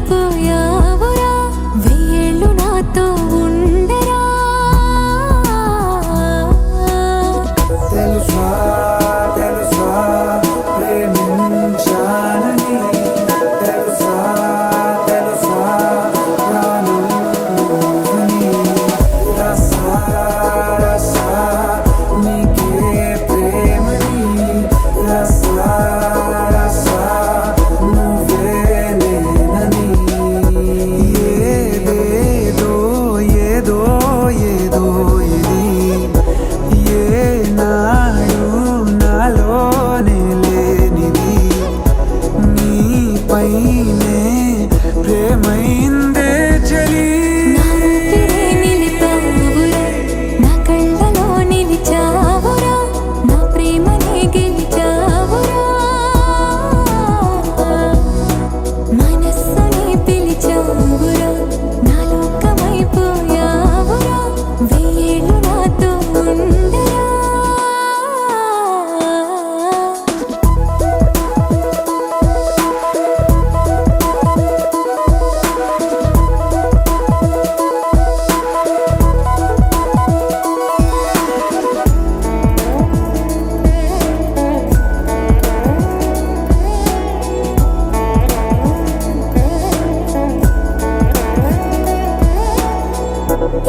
లోకమైపోయావురా వెయ్యేళ్ళు నాతో ఉండరా తెలుసా తెలుసా ప్రేమించానని తెలుసా తెలుసా ప్రాణుని రసా రసా నీకే ప్రేమని రసా రసా నువ్వే నేనని ఏదేదో ఏదో ఏదో ఇది ఏనాడు నాలోనే లేనిది నీపైనే ప్రేమైందే చలి నా ఊపిరే నిలిపావురా నా కళ్ళలో నిలిచావురా నా ప్రేమనే గెలిచావురా మనస్సుని పిలిచావురా నా లోకమైపోయావురా వెయ్యేళ్ళు నాతో ఉండరా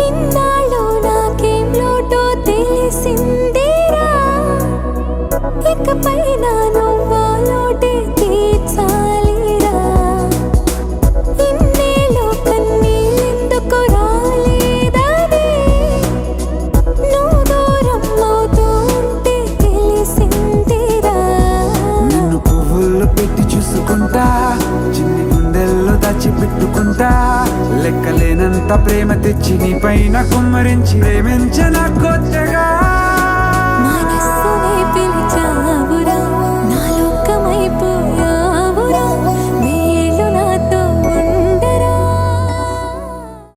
ఇన్నాళ్ళు నాకేం లోటో తెలిసిందేరా ఇకపై నా నువ్వా లోటే తీర్చాలిరా ఇన్నేళ్ళు కన్నీళ్ళెందుకు రాలేదని నువ్వు దూరం అవుతూ ఉంటే తెలిసిందిరా నిన్ను పువ్వుల్లో పెట్టి చూసుకుంటా చిన్ని గుండెల్లో దాచిపెట్టుకుంటా లెక్కలేనంత ప్రేమ తెచ్చి నీ పైన కుమ్మరించి ప్రేమించన కొత్తగా